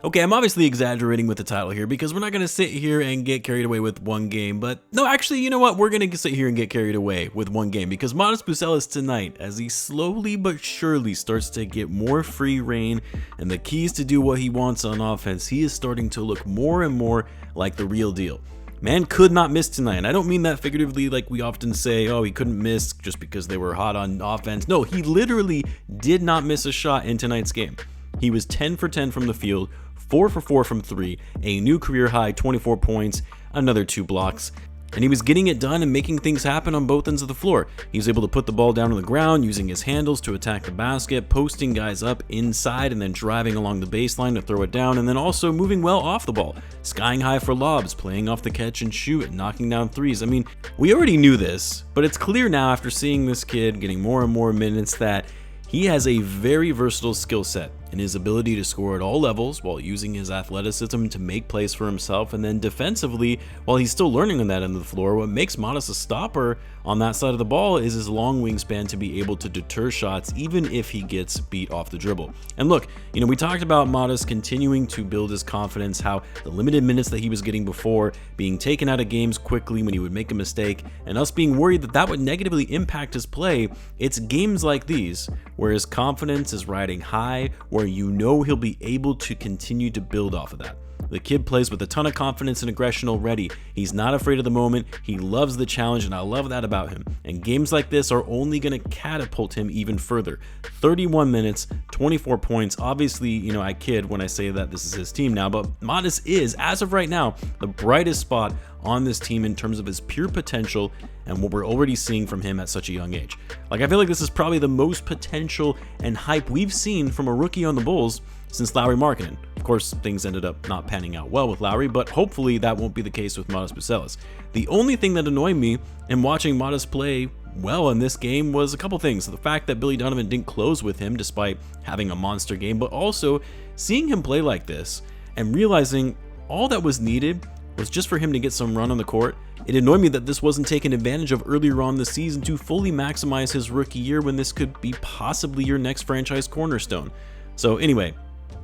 Okay, I'm obviously exaggerating with the title here because we're not going to sit here and get carried away with one game, but no, actually, you know what? We're going to sit here and get carried away with one game because Modest Buzelis tonight, as he slowly but surely starts to get more free reign and the keys to do what he wants on offense, he is starting to look more and more like the real deal. Man could not miss tonight, and I don't mean that figuratively like we often say, oh, he couldn't miss just because they were hot on offense. No, he literally did not miss a shot in tonight's game. He was 10 for 10 from the field, 4 for 4 from 3, a new career high 24 points, another 2 blocks, and he was getting it done and making things happen on both ends of the floor. He was able to put the ball down on the ground, using his handles to attack the basket, posting guys up inside and then driving along the baseline to throw it down, and then also moving well off the ball, skying high for lobs, playing off the catch and shoot, and knocking down threes. I mean, we already knew this, but it's clear now after seeing this kid getting more and more minutes that he has a very versatile skill set in his ability to score at all levels while using his athleticism to make plays for himself, and then defensively, while he's still learning on that end of the floor, what makes Modest a stopper on that side of the ball is his long wingspan to be able to deter shots even if he gets beat off the dribble. And look, we talked about Modest continuing to build his confidence, how the limited minutes that he was getting before, being taken out of games quickly when he would make a mistake, and us being worried that that would negatively impact his play. It's games like these where his confidence is riding high, where he'll be able to continue to build off of that. The kid plays with a ton of confidence and aggression already. He's not afraid of the moment. He loves the challenge, and I love that about him. And games like this are only going to catapult him even further. 31 minutes, 24 points. Obviously, I kid when I say that this is his team now, but Modest is, as of right now, the brightest spot on this team in terms of his pure potential and what we're already seeing from him at such a young age. I feel like this is probably the most potential and hype we've seen from a rookie on the Bulls since Lauri Markkanen. Of course, things ended up not panning out well with Lauri, but hopefully that won't be the case with Modest Buzelis. The only thing that annoyed me in watching Modest play well in this game was a couple things. The fact that Billy Donovan didn't close with him despite having a monster game, but also seeing him play like this and realizing all that was needed was just for him to get some run on the court. It annoyed me that this wasn't taken advantage of earlier on this season to fully maximize his rookie year when this could be possibly your next franchise cornerstone. So anyway,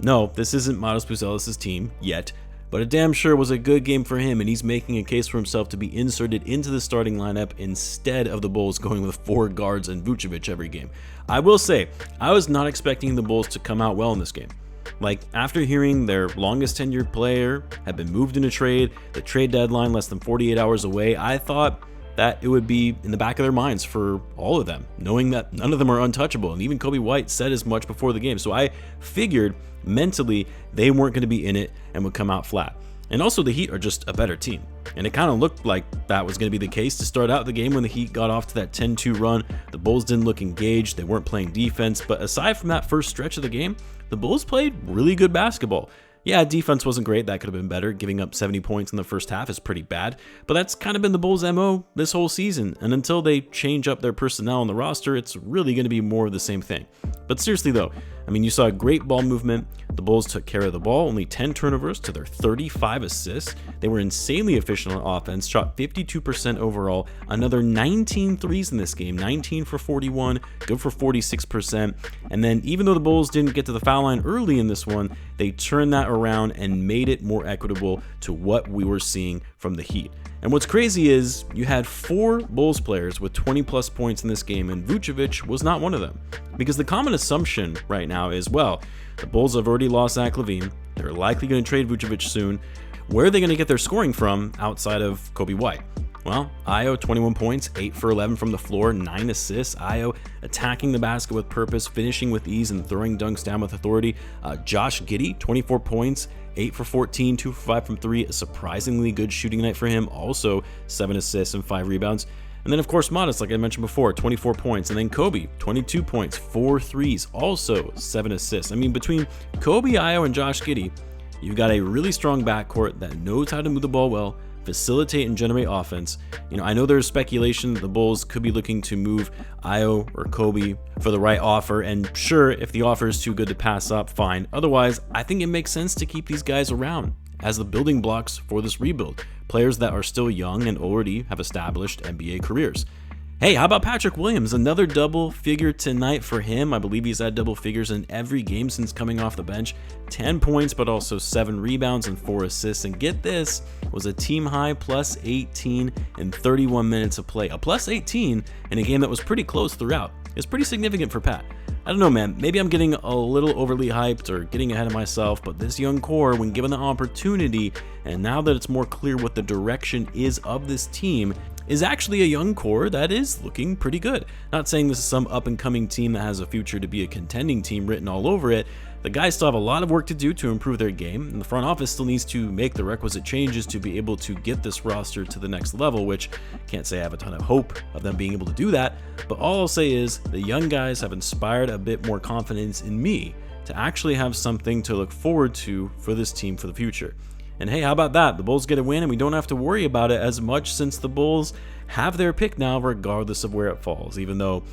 no, this isn't Modest Buzelis' team yet, but it damn sure was a good game for him, and he's making a case for himself to be inserted into the starting lineup instead of the Bulls going with 4 guards and Vucevic every game. I will say, I was not expecting the Bulls to come out well in this game. After hearing their longest tenured player had been moved in a trade, the trade deadline less than 48 hours away, I thought that it would be in the back of their minds for all of them, knowing that none of them are untouchable, and even Kobe White said as much before the game. So I figured mentally they weren't going to be in it and would come out flat. And also the Heat are just a better team, and it kind of looked like that was going to be the case to start out the game when the Heat got off to that 10-2 run. The Bulls didn't look engaged, they weren't playing defense, but aside from that first stretch of the game, the Bulls played really good basketball. Yeah, defense wasn't great, that could have been better. Giving up 70 points in the first half is pretty bad, but that's kind of been the Bulls' MO this whole season, and until they change up their personnel on the roster, it's really going to be more of the same thing. But seriously though, you saw great ball movement. The Bulls took care of the ball, only 10 turnovers to their 35 assists. They were insanely efficient on offense, shot 52% overall, another 19 threes in this game, 19 for 41, good for 46%. And then even though the Bulls didn't get to the foul line early in this one, they turned that around and made it more equitable to what we were seeing from the Heat. And what's crazy is you had 4 Bulls players with 20 plus points in this game, and Vucevic was not one of them. Because the common assumption right now is, well, the Bulls have already lost Zach LaVine, they're likely going to trade Vucevic soon. Where are they going to get their scoring from outside of Kobe White? Well, Ayo 21 points, 8 for 11 from the floor, 9 assists. Ayo attacking the basket with purpose, finishing with ease, and throwing dunks down with authority. Josh Giddey, 24 points, 8 for 14, 2 for 5 from 3. A surprisingly good shooting night for him. Also 7 assists and 5 rebounds. And then, of course, Modest, like I mentioned before, 24 points. And then Kobe, 22 points, 4 threes, also 7 assists. Between Kobe, Ayo, and Josh Giddey, you've got a really strong backcourt that knows how to move the ball well, facilitate and generate offense. I know there's speculation that the Bulls could be looking to move Ayo or Kobe for the right offer, and sure, if the offer is too good to pass up, fine. Otherwise, I think it makes sense to keep these guys around as the building blocks for this rebuild, players that are still young and already have established NBA careers. Hey, how about Patrick Williams? Another double figure tonight for him. I believe he's had double figures in every game since coming off the bench. 10 points, but also 7 rebounds and 4 assists. And get this, was a team high plus 18 in 31 minutes of play. A plus 18 in a game that was pretty close throughout. It's pretty significant for Pat. I don't know, man. Maybe I'm getting a little overly hyped or getting ahead of myself, but this young core, when given the opportunity, and now that it's more clear what the direction is of this team, is actually a young core that is looking pretty good. Not saying this is some up-and-coming team that has a future to be a contending team written all over it. The guys still have a lot of work to do to improve their game, and the front office still needs to make the requisite changes to be able to get this roster to the next level, which can't say I have a ton of hope of them being able to do that, but all I'll say is the young guys have inspired a bit more confidence in me to actually have something to look forward to for this team for the future. And hey, how about that? The Bulls get a win and we don't have to worry about it as much since the Bulls have their pick now regardless of where it falls, even though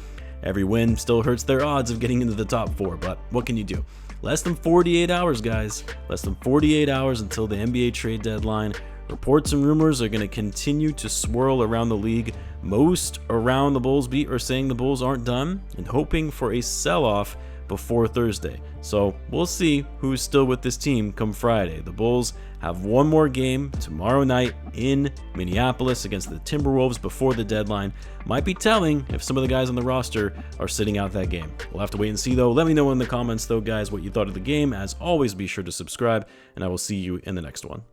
every win still hurts their odds of getting into the top 4, but what can you do? Less than 48 hours, guys. Less than 48 hours until the NBA trade deadline. Reports and rumors are going to continue to swirl around the league. Most around the Bulls beat are saying the Bulls aren't done and hoping for a sell-off before Thursday. So we'll see who's still with this team come Friday. The Bulls have one more game tomorrow night in Minneapolis against the Timberwolves before the deadline. Might be telling if some of the guys on the roster are sitting out that game. We'll have to wait and see though. Let me know in the comments though, guys, what you thought of the game. As always, be sure to subscribe, and I will see you in the next one.